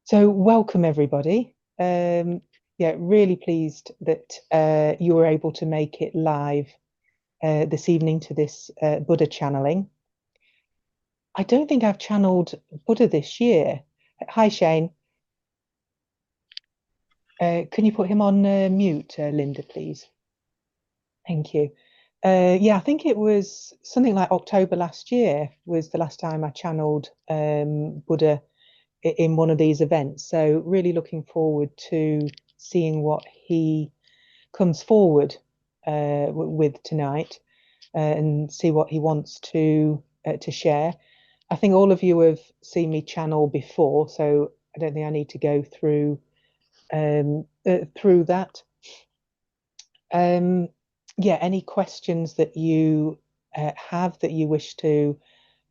So welcome everybody. Yeah, really pleased that you were able to make it live this evening to this Buddha channeling. I don't think I've channeled Buddha this year. Hi Shane. Can you put him on mute, Linda, please? Thank you. Yeah, I think it was something like October last year was the last time I channeled Buddha in one of these events. So really looking forward to seeing what he comes forward with tonight and see what he wants to share. I think all of you have seen me channel before, so I don't think I need to go through that. Yeah, any questions that you have that you wish to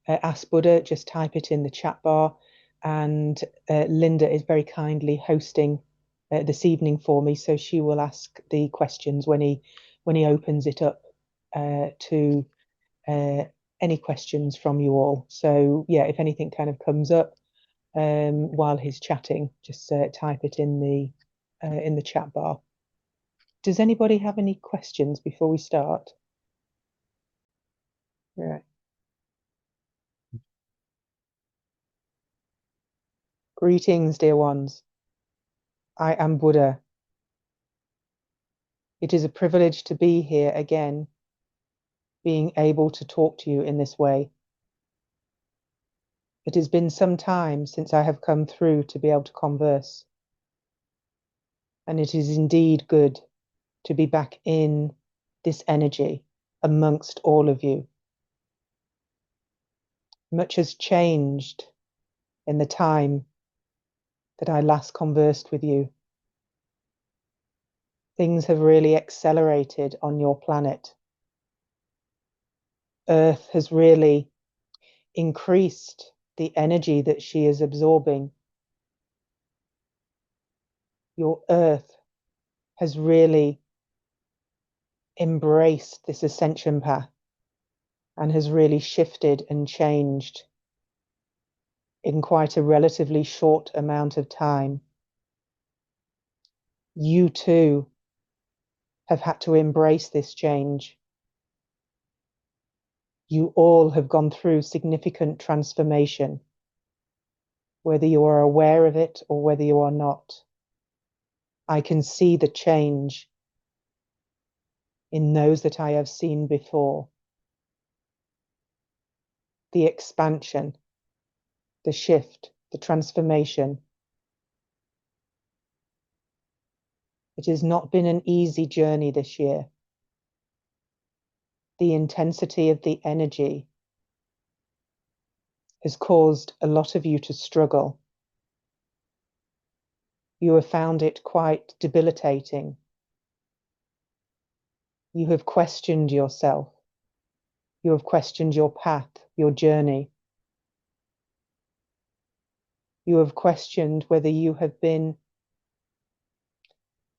ask Buddha, just type it in the chat bar. And Linda is very kindly hosting this evening for me, so she will ask the questions when he opens it up to uh, any questions from you all. So yeah, if anything kind of comes up while he's chatting, just type it in the chat bar. Does anybody have any questions before we start? Right. Greetings, dear ones. I am Buddha. It is a privilege to be here again, being able to talk to you in this way. It has been some time since I have come through to be able to converse, and it is indeed good to be back in this energy amongst all of you. Much has changed in the time that I last conversed with you. Things have really accelerated on your planet. Earth has really increased the energy that she is absorbing. Your Earth has really embraced this ascension path and has really shifted and changed in quite a relatively short amount of time. You too have had to embrace this change. You all have gone through significant transformation, whether you are aware of it or whether you are not. I can see the change in those that I have seen before. The expansion, the shift, the transformation. It has not been an easy journey this year. The intensity of the energy has caused a lot of you to struggle. You have found it quite debilitating. You have questioned yourself. You have questioned your path, your journey. You have questioned whether you have been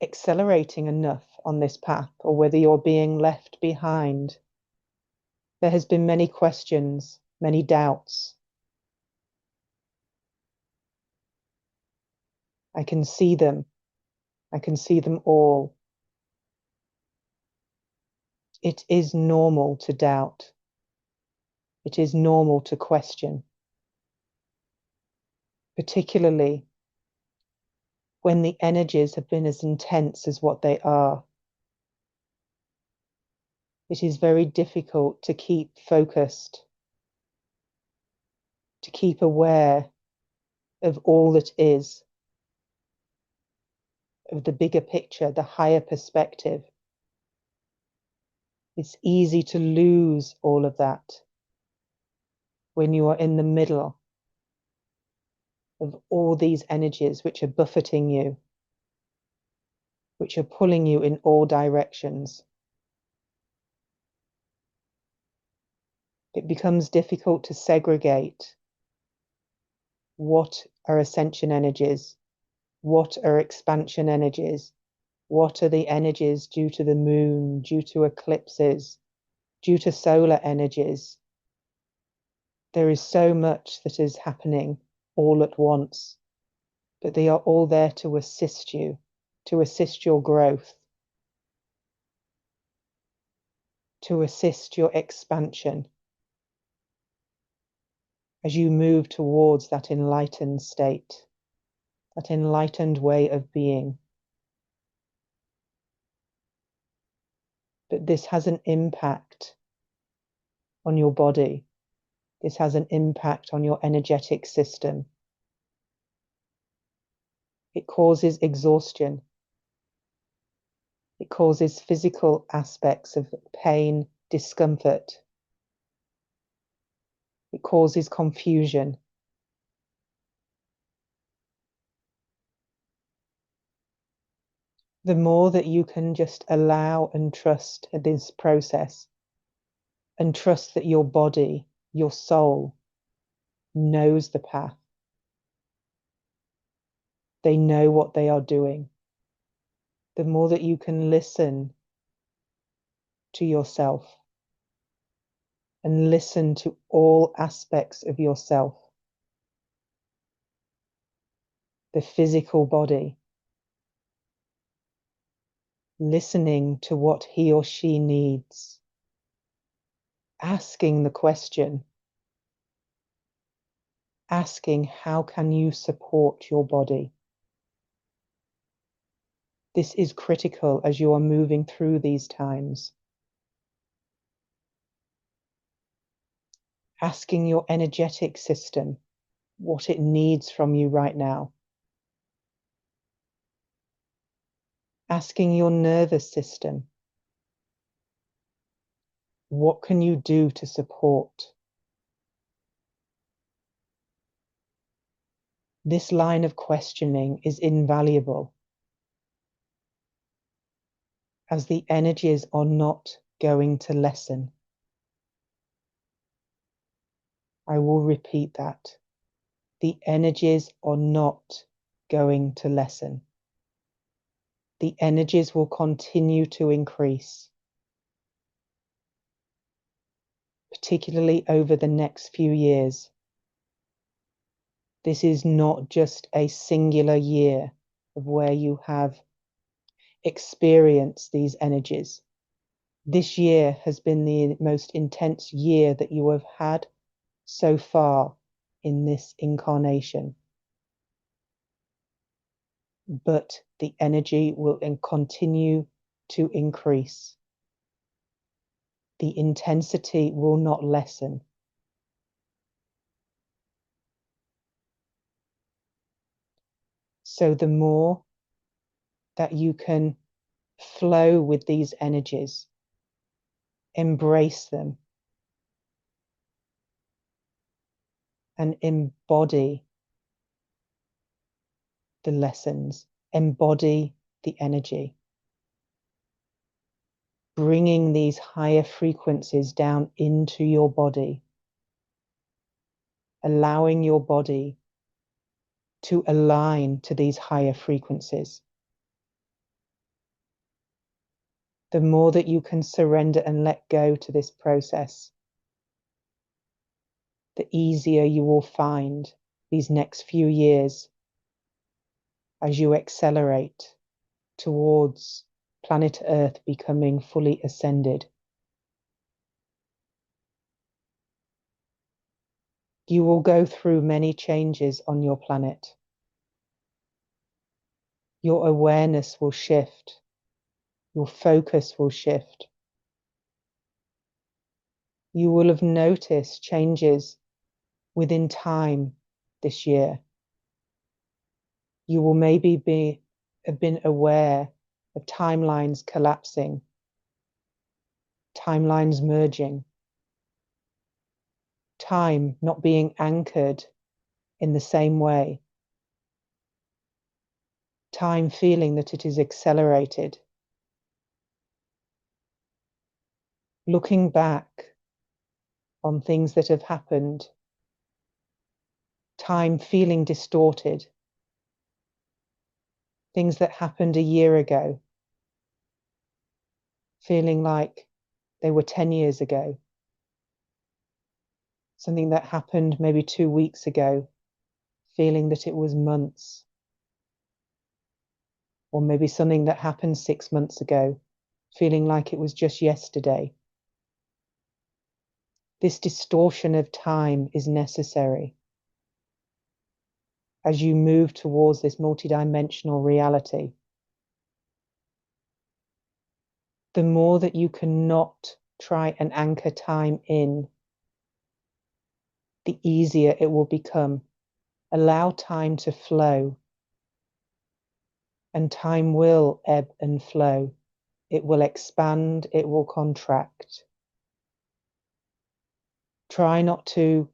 accelerating enough on this path or whether you're being left behind. There has been many questions, many doubts. I can see them. I can see them all. It is normal to doubt. It is normal to question, particularly when the energies have been as intense as what they are. It is very difficult to keep focused, to keep aware of all that is, of the bigger picture, the higher perspective. It's easy to lose all of that when you are in the middle of all these energies which are buffeting you, which are pulling you in all directions. It becomes difficult to segregate what are ascension energies, what are expansion energies, what are the energies due to the moon, due to eclipses, due to solar energies. There is so much that is happening all at once. but they are all there to assist you, to assist your growth, to assist your expansion as you move towards that enlightened state, that enlightened way of being. But this has an impact on your body. This has an impact on your energetic system. It causes exhaustion. It causes physical aspects of pain, discomfort. It causes confusion. The more that you can just allow and trust this process, and trust that your body, your soul, knows the path. They know what they are doing. The more that you can listen to yourself and listen to all aspects of yourself, the physical body, listening to what he or she needs, asking the question, asking how can you support your body? This is critical as you are moving through these times. Asking your energetic system what it needs from you right now. Asking your nervous system, what can you do to support? This line of questioning is invaluable, as the energies are not going to lessen. I will repeat that. The energies are not going to lessen. The energies will continue to increase, particularly over the next few years. This is not just a singular year of where you have experienced these energies. This year has been the most intense year that you have had so far in this incarnation. But the energy will continue to increase. The intensity will not lessen. So the more that you can flow with these energies, embrace them, and embody the lessons, embody the energy, bringing these higher frequencies down into your body, allowing your body to align to these higher frequencies. The more that you can surrender and let go to this process, the easier you will find these next few years as you accelerate towards planet Earth becoming fully ascended. You will go through many changes on your planet. Your awareness will shift. Your focus will shift. You will have noticed changes within time this year. You will maybe have been aware of timelines collapsing, timelines merging, time not being anchored in the same way, time feeling that it is accelerated. Looking back on things that have happened, time feeling distorted, things that happened a year ago, feeling like they were 10 years ago, something that happened maybe 2 weeks ago, feeling that it was months. or maybe something that happened 6 months ago, feeling like it was just yesterday. This distortion of time is necessary as you move towards this multidimensional reality. The more that you cannot try and anchor time in, the easier it will become. Allow time to flow, and time will ebb and flow. It will expand, it will contract. Try not to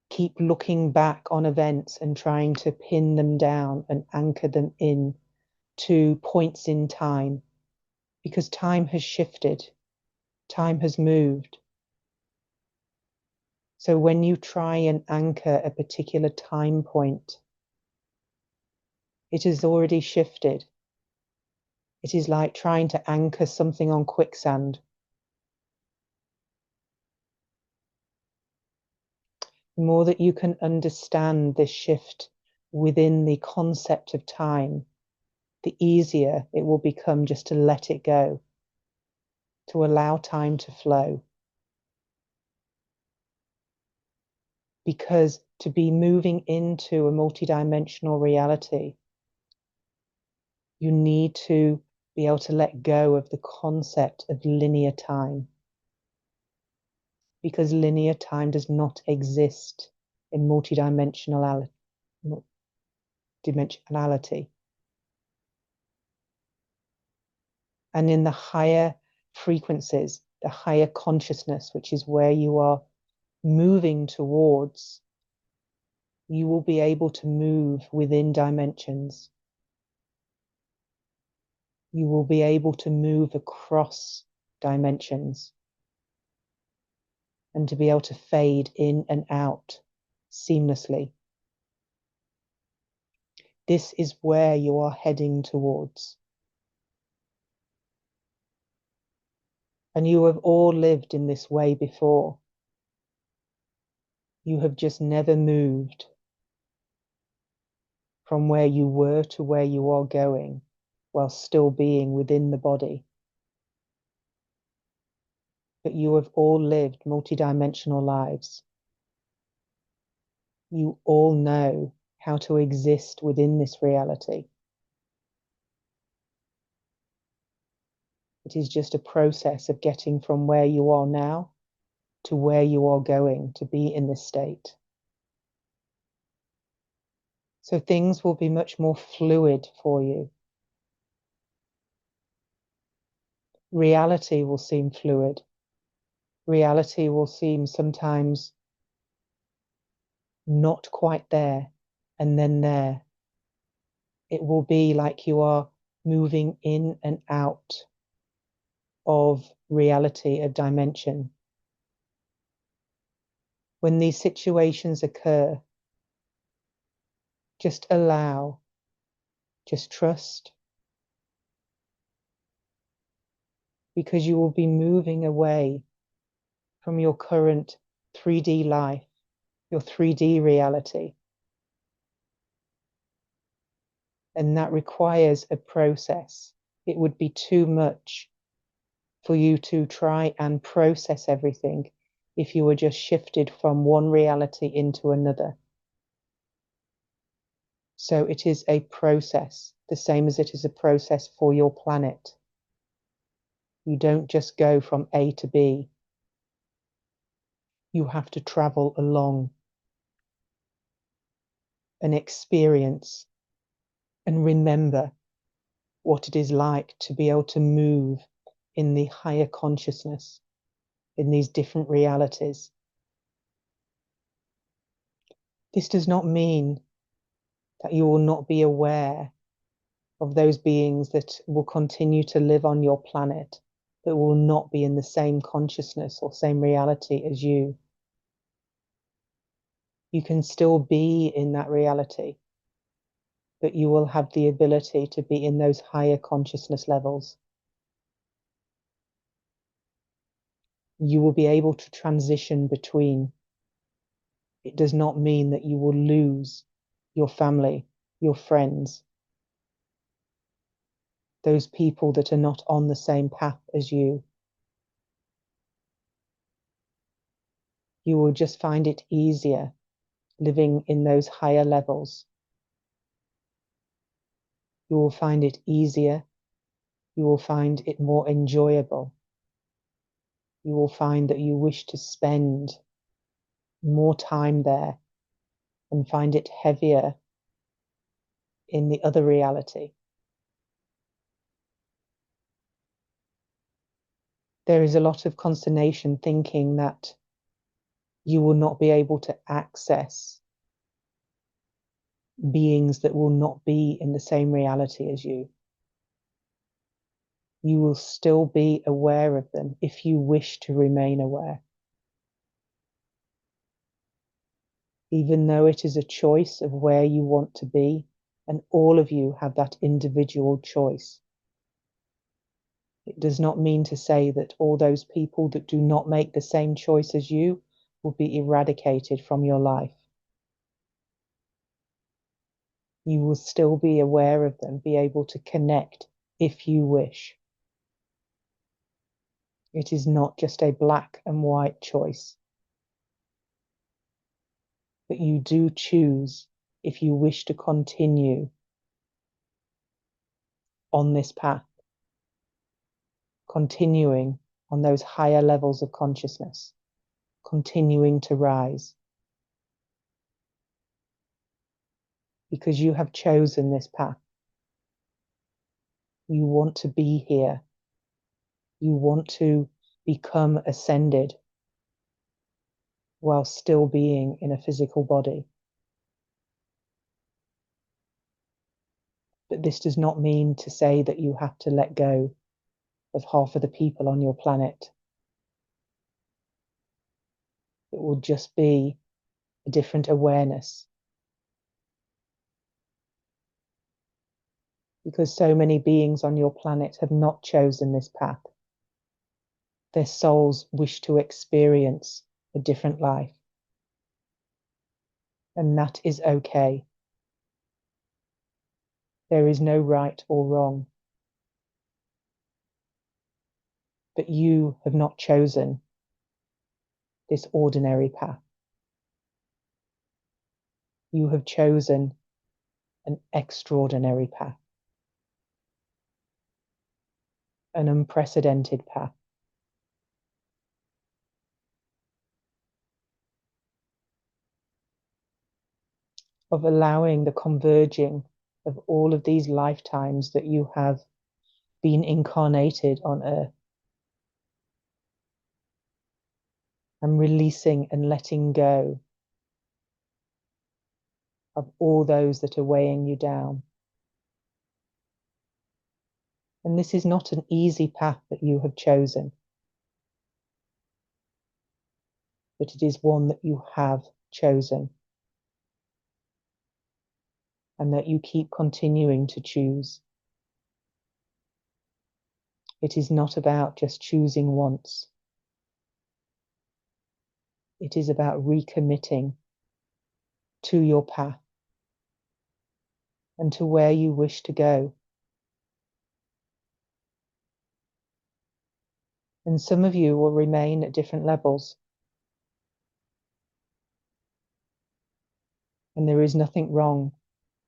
keep looking back on events and trying to pin them down and anchor them in to points in time, because time has shifted, time has moved. So when you try and anchor a particular time point, it has already shifted. It is like trying to anchor something on quicksand. The more that you can understand this shift within the concept of time, the easier it will become just to let it go, to allow time to flow. Because to be moving into a multidimensional reality, you need to be able to let go of the concept of linear time. Because linear time does not exist in multidimensionality. And in the higher frequencies, the higher consciousness, which is where you are moving towards, you will be able to move within dimensions. You will be able to move across dimensions and to be able to fade in and out seamlessly. This is where you are heading towards. And you have all lived in this way before. You have just never moved from where you were to where you are going while still being within the body. But you have all lived multidimensional lives. You all know how to exist within this reality. It is just a process of getting from where you are now to where you are going to be in this state. So things will be much more fluid for you. Reality will seem fluid. Reality will seem sometimes not quite there and then there. It will be like you are moving in and out of reality, of dimension. When these situations occur, just allow, just trust, because you will be moving away from your current 3D life, your 3D reality. And that requires a process. It would be too much for you to try and process everything if you were just shifted from one reality into another. So it is a process, the same as it is a process for your planet. You don't just go from A to B. You have to travel along and experience and remember what it is like to be able to move in the higher consciousness, in these different realities. This does not mean that you will not be aware of those beings that will continue to live on your planet, that will not be in the same consciousness or same reality as you. You can still be in that reality, but you will have the ability to be in those higher consciousness levels. You will be able to transition between. It does not mean that you will lose your family, your friends. those people that are not on the same path as you. You will just find it easier living in those higher levels. You will find it easier. You will find it more enjoyable. You will find that you wish to spend more time there and find it heavier in the other reality. There is a lot of consternation thinking that you will not be able to access beings that will not be in the same reality as you. You will still be aware of them if you wish to remain aware. Even though it is a choice of where you want to be, and all of you have that individual choice. It does not mean to say that all those people that do not make the same choice as you will be eradicated from your life. You will still be aware of them, be able to connect if you wish. It is not just a black and white choice. But you do choose if you wish to continue on this path, continuing on those higher levels of consciousness, continuing to rise. Because you have chosen this path. You want to be here. You want to become ascended while still being in a physical body. But this does not mean to say that you have to let go of half of the people on your planet. It will just be a different awareness. Because so many beings on your planet have not chosen this path. Their souls wish to experience a different life. And that is okay. There is no right or wrong. But you have not chosen this ordinary path. You have chosen an extraordinary path, an unprecedented path. Of allowing the converging of all of these lifetimes that you have been incarnated on earth, and releasing and letting go of all those that are weighing you down. And this is not an easy path that you have chosen, but it is one that you have chosen and that you keep continuing to choose. It is not about just choosing once. It is about recommitting to your path and to where you wish to go. And some of you will remain at different levels. And there is nothing wrong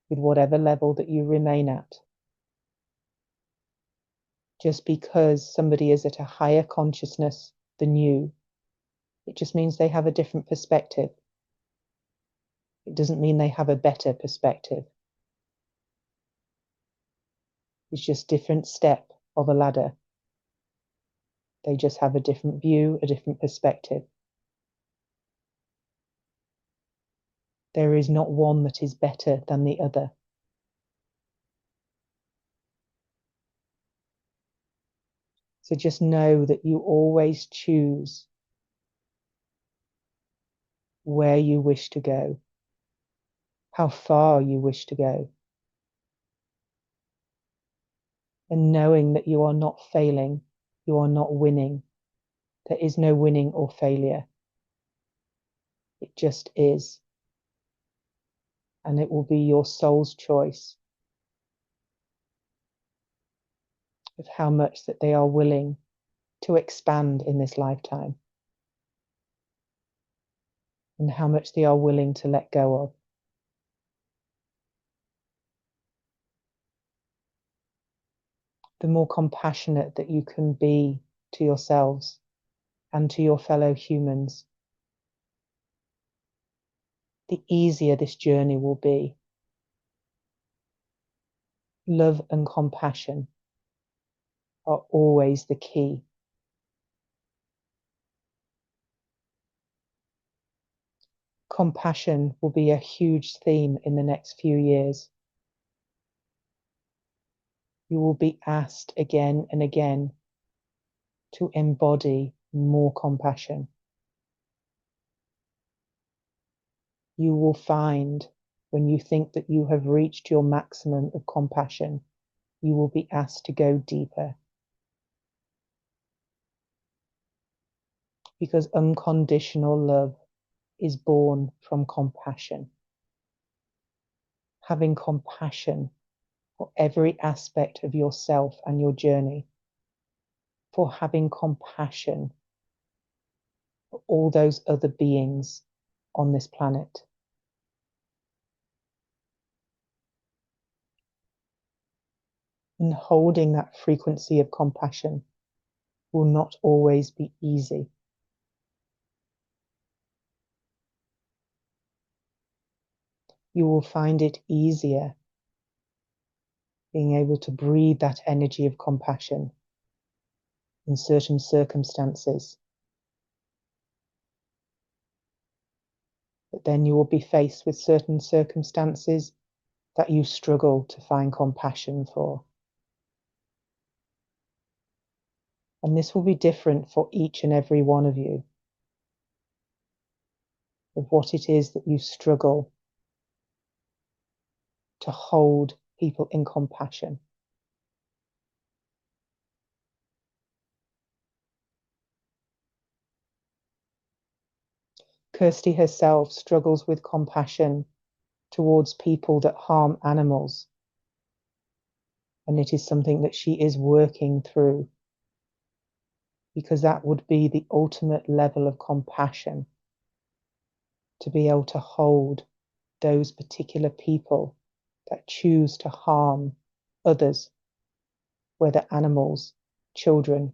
with whatever level that you remain at. Just because somebody is at a higher consciousness than you, it just means they have a different perspective. It doesn't mean they have a better perspective. It's just a different step of a ladder. They just have a different view, a different perspective. There is not one that is better than the other. So just know that you always choose where you wish to go, how far you wish to go. And knowing that you are not failing, you are not winning. There is no winning or failure. It just is. And it will be your soul's choice of how much that they are willing to expand in this lifetime and how much they are willing to let go of. The more compassionate that you can be to yourselves and to your fellow humans, the easier this journey will be. Love and compassion are always the key. Compassion will be a huge theme in the next few years. You will be asked again and again to embody more compassion. You will find when you think that you have reached your maximum of compassion, you will be asked to go deeper. Because unconditional love is born from compassion. Having compassion for every aspect of yourself and your journey, for having compassion for all those other beings on this planet. And holding that frequency of compassion will not always be easy. You will find it easier being able to breathe that energy of compassion in certain circumstances. But then you will be faced with certain circumstances that you struggle to find compassion for. And this will be different for each and every one of you, of what it is that you struggle to hold people in compassion. Kirsty herself struggles with compassion towards people that harm animals. And it is something that she is working through, because that would be the ultimate level of compassion, to be able to hold those particular people that choose to harm others, whether animals, children,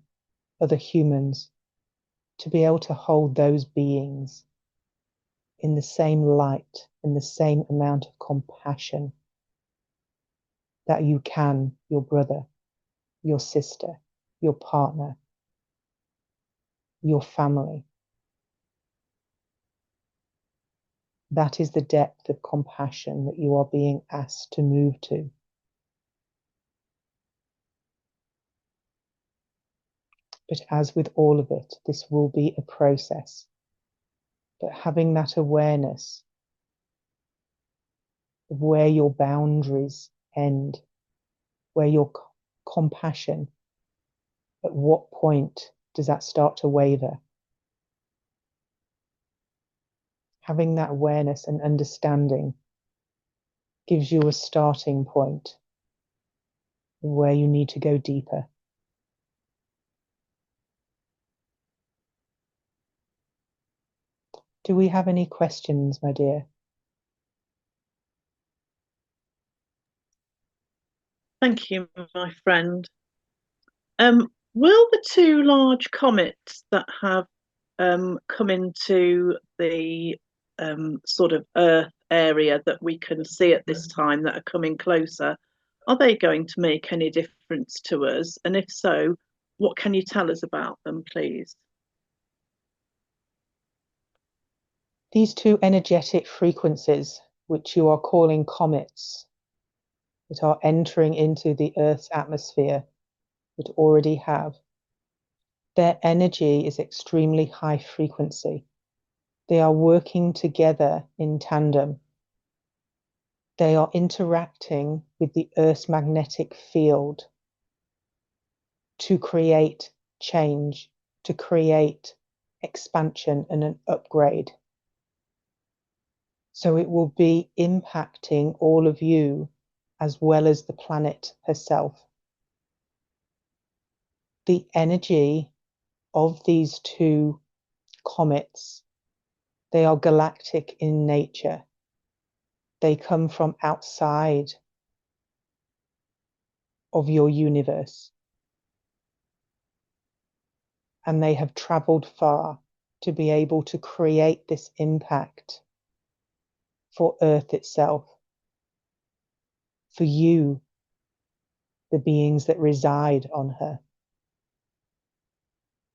other humans, to be able to hold those beings in the same light, in the same amount of compassion that you can your brother, your sister, your partner, your family. That is the depth of compassion that you are being asked to move to. But as with all of it, this will be a process. But having that awareness of where your boundaries end, where your compassion, at what point does that start to waver? Having that awareness and understanding gives you a starting point where you need to go deeper. Do we have any questions, my dear? Thank you, my friend. Will the two large comets that have come into the sort of Earth area that we can see at this time that are coming closer, are they going to make any difference to us? And if so, what can you tell us about them, please? These two energetic frequencies, which you are calling comets, that are entering into the Earth's atmosphere, that already have, their energy is extremely high frequency. They are working together in tandem. They are interacting with the Earth's magnetic field to create change, to create expansion and an upgrade. So it will be impacting all of you as well as the planet herself. the energy of these two comets, they are galactic in nature. They come from outside of your universe, and they have traveled far to be able to create this impact for Earth itself, for you, the beings that reside on her.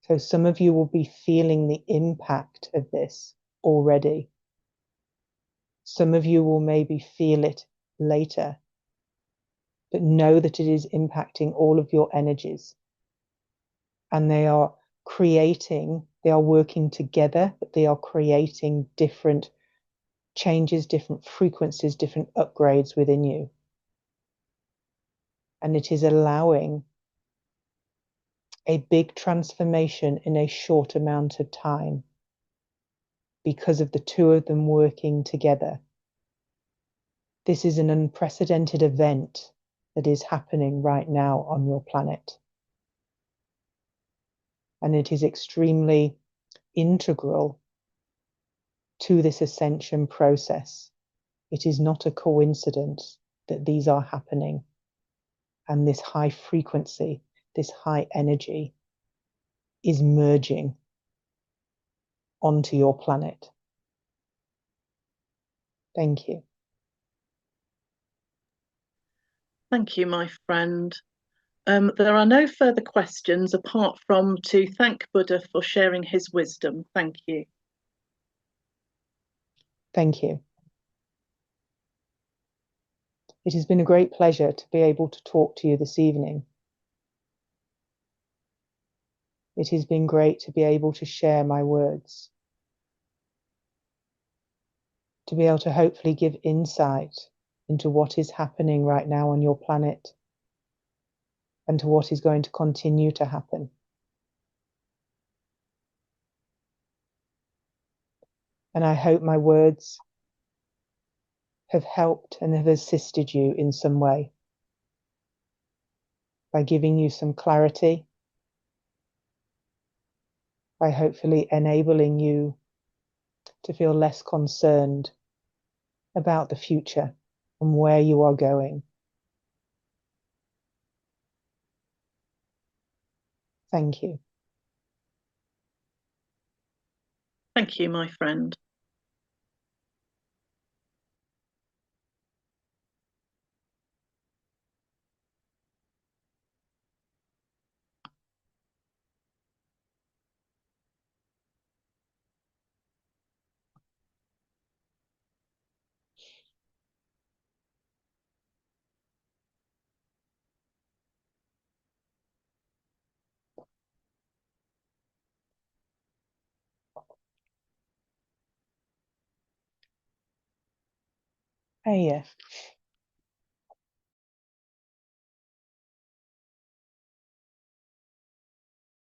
So some of you will be feeling the impact of this already. Some of you will maybe feel it later, but know that it is impacting all of your energies. And they are working together, but they are creating different changes, different frequencies, different upgrades within you. And it is allowing a big transformation in a short amount of time because of the two of them working together. This is an unprecedented event that is happening right now on your planet. And it is extremely integral to this ascension process. It is not a coincidence that these are happening. And this high frequency, this high energy is merging onto your planet. Thank you. Thank you, my friend. There are no further questions apart from to thank Buddha for sharing his wisdom. Thank you. Thank you. It has been a great pleasure to be able to talk to you this evening. It has been great to be able to share my words, to be able to hopefully give insight into what is happening right now on your planet and to what is going to continue to happen. And I hope my words have helped and have assisted you in some way by giving you some clarity, by hopefully enabling you to feel less concerned about the future and where you are going. Thank you. Thank you, my friend. Oh, yeah.